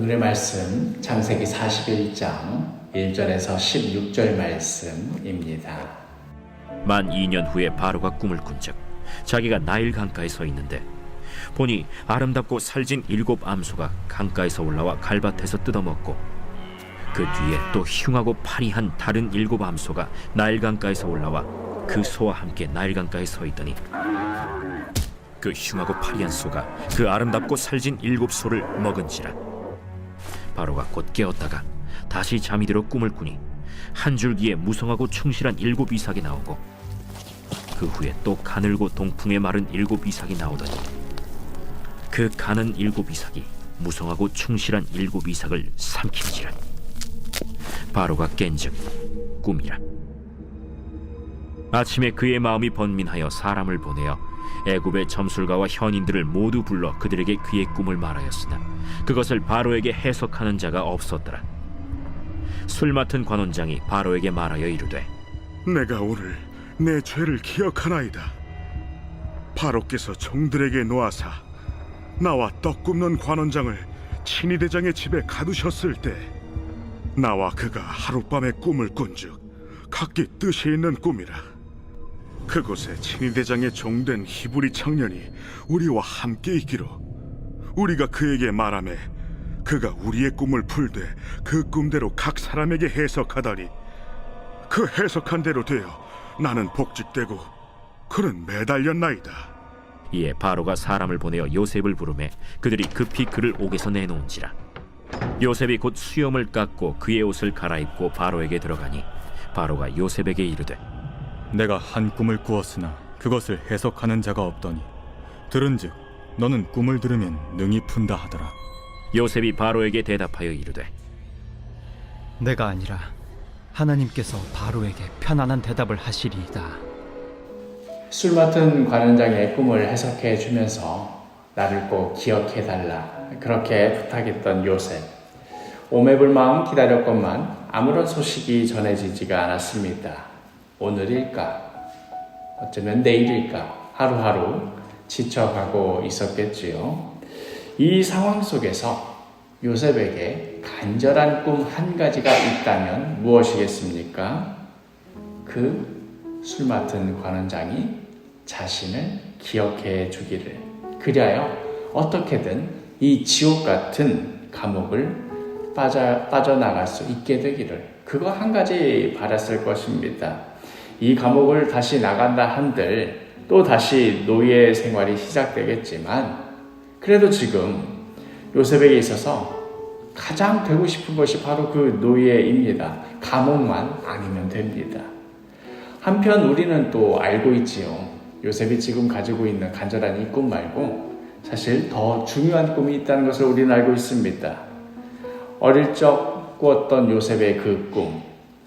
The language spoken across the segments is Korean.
오늘의 말씀 창세기 41장 1절에서 16절 말씀입니다. 만 2년 후에 바로가 꿈을 꾼즉 자기가 나일 강가에 서 있는데 보니 아름답고 살진 7 암소가 강가에서 올라와 갈밭에서 뜯어먹고 그 뒤에 또 흉하고 파리한 다른 7 암소가 나일 강가에서 올라와 그 소와 함께 나일 강가에 서 있더니 그 흉하고 파리한 소가 그 아름답고 살진 7 소를 먹은지라. 바로가 곧 깨었다가 다시 잠이 들어 꿈을 꾸니 한 줄기에 무성하고 충실한 7 이삭이 나오고 그 후에 또 가늘고 동풍에 마른 7 이삭이 나오더니 그 가는 7 이삭이 무성하고 충실한 7 이삭을 삼킨지라. 바로가 깬즉 꿈이라. 아침에 그의 마음이 번민하여 사람을 보내어 애굽의 점술가와 현인들을 모두 불러 그들에게 그의 꿈을 말하였으나 그것을 바로에게 해석하는 자가 없었더라. 술 맡은 관원장이 바로에게 말하여 이르되 내가 오늘 내 죄를 기억하나이다. 바로께서 종들에게 놓아사 나와 떡 굽는 관원장을 친위대장의 집에 가두셨을 때 나와 그가 하룻밤에 꿈을 꾼즉 각기 뜻이 있는 꿈이라. 그곳에 친위대장의 종된 히브리 청년이 우리와 함께 있기로 우리가 그에게 말하매 그가 우리의 꿈을 풀되 그 꿈대로 각 사람에게 해석하다니 그 해석한 대로 되어 나는 복직되고 그는 매달렸나이다. 이에 바로가 사람을 보내어 요셉을 부르매 그들이 급히 그를 옥에서 내놓은지라. 요셉이 곧 수염을 깎고 그의 옷을 갈아입고 바로에게 들어가니 바로가 요셉에게 이르되 내가 한 꿈을 꾸었으나 그것을 해석하는 자가 없더니 들은즉 너는 꿈을 들으면 능히 푼다 하더라. 요셉이 바로에게 대답하여 이르되 내가 아니라 하나님께서 바로에게 편안한 대답을 하시리이다. 술 맡은 관원장의 꿈을 해석해 주면서 나를 꼭 기억해 달라 그렇게 부탁했던 요셉. 오매불망 기다렸건만 아무런 소식이 전해지지가 않았습니다. 오늘일까? 어쩌면 내일일까? 하루하루 지쳐가고 있었겠지요. 이 상황 속에서 요셉에게 간절한 꿈 한 가지가 있다면 무엇이겠습니까? 그 술 맡은 관원장이 자신을 기억해 주기를, 그리하여 어떻게든 이 지옥 같은 감옥을 빠져나갈 수 있게 되기를, 그거 한 가지 바랐을 것입니다. 이 감옥을 다시 나간다 한들 또 다시 노예 생활이 시작되겠지만 그래도 지금 요셉에게 있어서 가장 되고 싶은 것이 바로 그 노예입니다. 감옥만 아니면 됩니다. 한편 우리는 또 알고 있지요. 요셉이 지금 가지고 있는 간절한 이 꿈 말고 사실 더 중요한 꿈이 있다는 것을 우리는 알고 있습니다. 어릴 적 꾸었던 요셉의 그 꿈,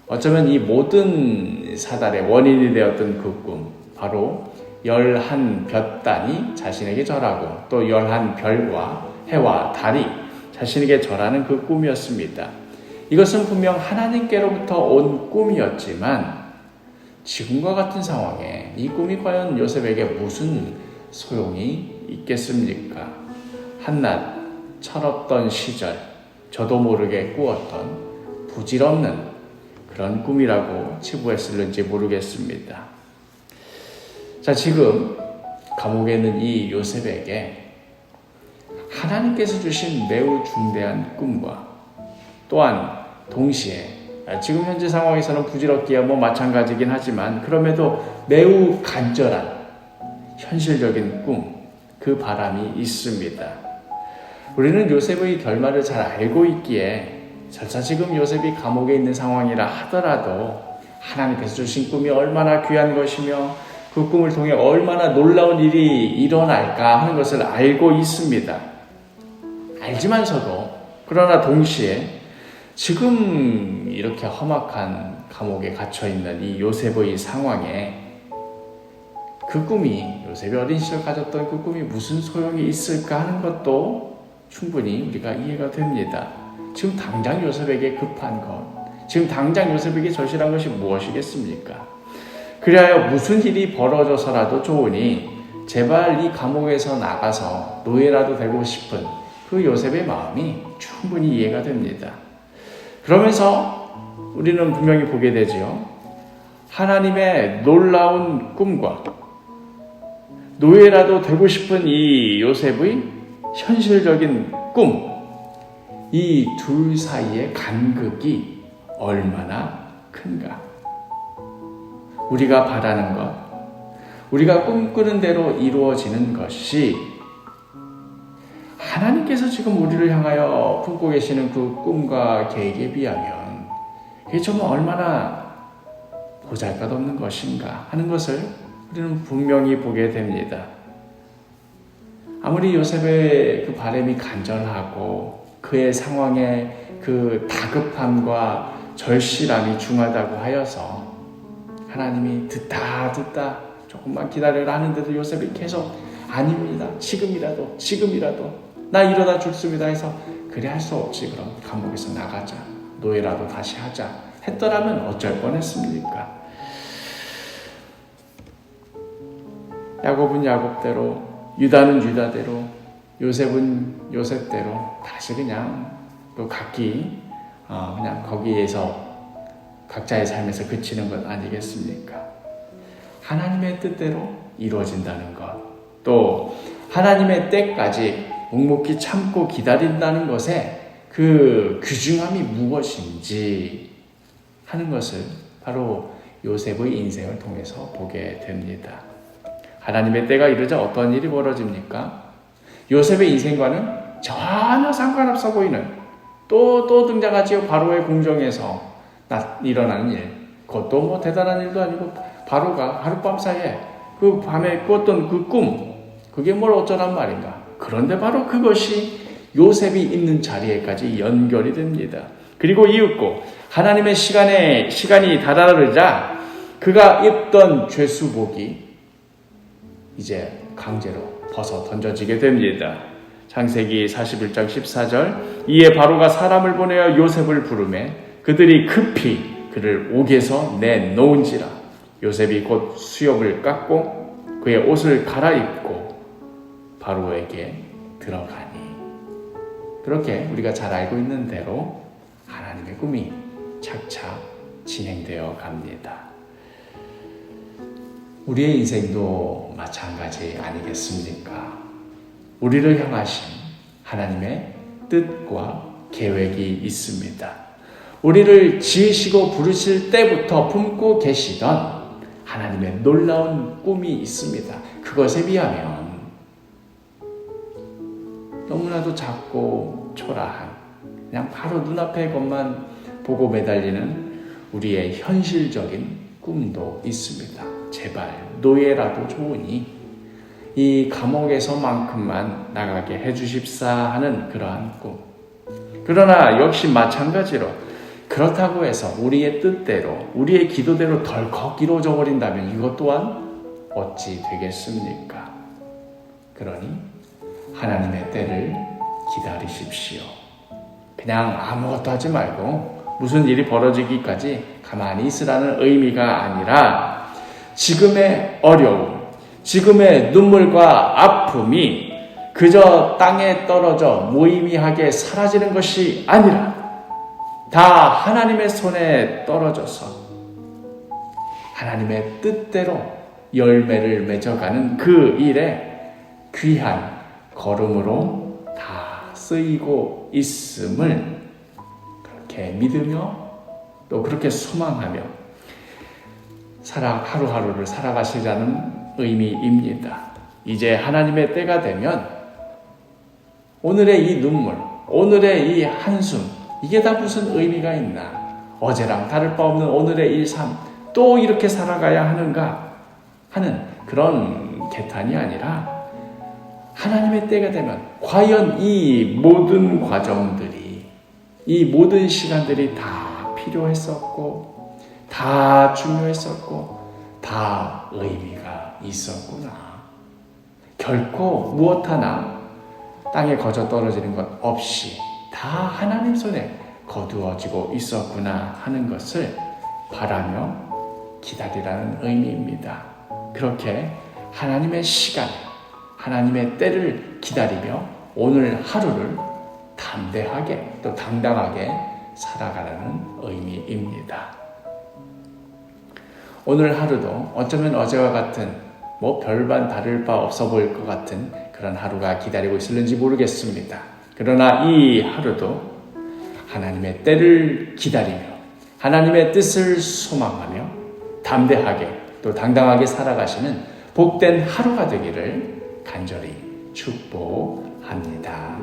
어쩌면 이 모든 사달의 원인이 되었던 그 꿈, 바로 11볕단이 자신에게 절하고 또 11별과 해와 달이 자신에게 절하는 그 꿈이었습니다. 이것은 분명 하나님께로부터 온 꿈이었지만 지금과 같은 상황에 이 꿈이 과연 요셉에게 무슨 소용이 있겠습니까? 한낱 철없던 시절 저도 모르게 꾸었던 부질없는 그런 꿈이라고 치부했을는지 모르겠습니다. 자, 지금 감옥에 있는 이 요셉에게 하나님께서 주신 매우 중대한 꿈과 또한 동시에 지금 현재 상황에서는 부질없기야 마찬가지긴 하지만 그럼에도 매우 간절한 현실적인 꿈, 그 바람이 있습니다. 우리는 요셉의 결말을 잘 알고 있기에 설사 지금 요셉이 감옥에 있는 상황이라 하더라도 하나님께서 주신 꿈이 얼마나 귀한 것이며 그 꿈을 통해 얼마나 놀라운 일이 일어날까 하는 것을 알고 있습니다. 알지만서도 그러나 동시에 지금 이렇게 험악한 감옥에 갇혀있는 이 요셉의 상황에 그 꿈이, 요셉이 어린 시절 가졌던 그 꿈이 무슨 소용이 있을까 하는 것도 충분히 우리가 이해가 됩니다. 지금 당장 요셉에게 급한 것, 지금 당장 요셉에게 절실한 것이 무엇이겠습니까? 그리하여 무슨 일이 벌어져서라도 좋으니 제발 이 감옥에서 나가서 노예라도 되고 싶은 그 요셉의 마음이 충분히 이해가 됩니다. 그러면서 우리는 분명히 보게 되지요. 하나님의 놀라운 꿈과 노예라도 되고 싶은 이 요셉의 현실적인 꿈, 이 둘 사이의 간극이 얼마나 큰가. 우리가 바라는 것, 우리가 꿈꾸는 대로 이루어지는 것이 하나님께서 지금 우리를 향하여 품고 계시는 그 꿈과 계획에 비하면 이게 정말 얼마나 보잘것없는 것인가 하는 것을 우리는 분명히 보게 됩니다. 아무리 요셉의 그 바람이 간절하고 그의 상황에 그 다급함과 절실함이 중하다고 하여서 하나님이 듣다 조금만 기다려라 하는데도 요셉이 계속 아닙니다. 지금이라도 나 이러다 죽습니다 해서 그래 할 수 없지. 그럼 감옥에서 나가자. 노예라도 다시 하자. 했더라면 어쩔 뻔했습니까? 야곱은 야곱대로, 유다는 유다대로, 요셉은 요셉대로 다시 그냥 또 각기 그냥 거기에서 각자의 삶에서 그치는 것 아니겠습니까? 하나님의 뜻대로 이루어진다는 것, 또 하나님의 때까지 묵묵히 참고 기다린다는 것에 그 귀중함이 무엇인지 하는 것을 바로 요셉의 인생을 통해서 보게 됩니다. 하나님의 때가 이르자 어떤 일이 벌어집니까? 요셉의 인생과는 전혀 상관없어 보이는 또 등장하지요. 바로의 궁정에서 일어나는 일. 그것도 뭐 대단한 일도 아니고 바로가 하룻밤 사이에 그 밤에 꿨던 그 꿈, 그게 뭘 어쩌란 말인가. 그런데 바로 그것이 요셉이 있는 자리에까지 연결이 됩니다. 그리고 이윽고 하나님의 시간이 다다르자 그가 입던 죄수복이 이제 강제로 벗어 던져지게 됩니다. 창세기 41장 14절 이에 바로가 사람을 보내어 요셉을 부르매 그들이 급히 그를 옥에서 내놓은지라. 요셉이 곧 수염을 깎고 그의 옷을 갈아입고 바로에게 들어가니. 그렇게 우리가 잘 알고 있는 대로 하나님의 꿈이 착착 진행되어 갑니다. 우리의 인생도 마찬가지 아니겠습니까? 우리를 향하신 하나님의 뜻과 계획이 있습니다. 우리를 지으시고 부르실 때부터 품고 계시던 하나님의 놀라운 꿈이 있습니다. 그것에 비하면 너무나도 작고 초라한 그냥 바로 눈앞의 것만 보고 매달리는 우리의 현실적인 꿈도 있습니다. 제발 노예라도 좋으니 이 감옥에서만큼만 나가게 해주십사 하는 그러한 꿈. 그러나 역시 마찬가지로 그렇다고 해서 우리의 뜻대로 우리의 기도대로 덜컥 이루어져 버린다면 이것 또한 어찌 되겠습니까? 그러니 하나님의 때를 기다리십시오. 그냥 아무것도 하지 말고 무슨 일이 벌어지기까지 가만히 있으라는 의미가 아니라 지금의 어려움, 지금의 눈물과 아픔이 그저 땅에 떨어져 무의미하게 사라지는 것이 아니라 다 하나님의 손에 떨어져서 하나님의 뜻대로 열매를 맺어가는 그 일에 귀한 걸음으로 다 쓰이고 있음을 그렇게 믿으며 또 그렇게 소망하며 하루하루를 살아가시자는 의미입니다. 이제 하나님의 때가 되면 오늘의 이 눈물, 오늘의 이 한숨, 이게 다 무슨 의미가 있나? 어제랑 다를 바 없는 오늘의 일삼, 또 이렇게 살아가야 하는가? 하는 그런 개탄이 아니라 하나님의 때가 되면 과연 이 모든 과정들이, 이 모든 시간들이 다 필요했었고, 다 중요했었고, 다 의미가 있었구나. 결코 무엇 하나 땅에 거저 떨어지는 것 없이 다 하나님 손에 거두어지고 있었구나 하는 것을 바라며 기다리라는 의미입니다. 그렇게 하나님의 시간, 하나님의 때를 기다리며 오늘 하루를 담대하게 또 당당하게 살아가라는 의미입니다. 오늘 하루도 어쩌면 어제와 같은 별반 다를 바 없어 보일 것 같은 그런 하루가 기다리고 있을는지 모르겠습니다. 그러나 이 하루도 하나님의 때를 기다리며 하나님의 뜻을 소망하며 담대하게 또 당당하게 살아가시는 복된 하루가 되기를 간절히 축복합니다.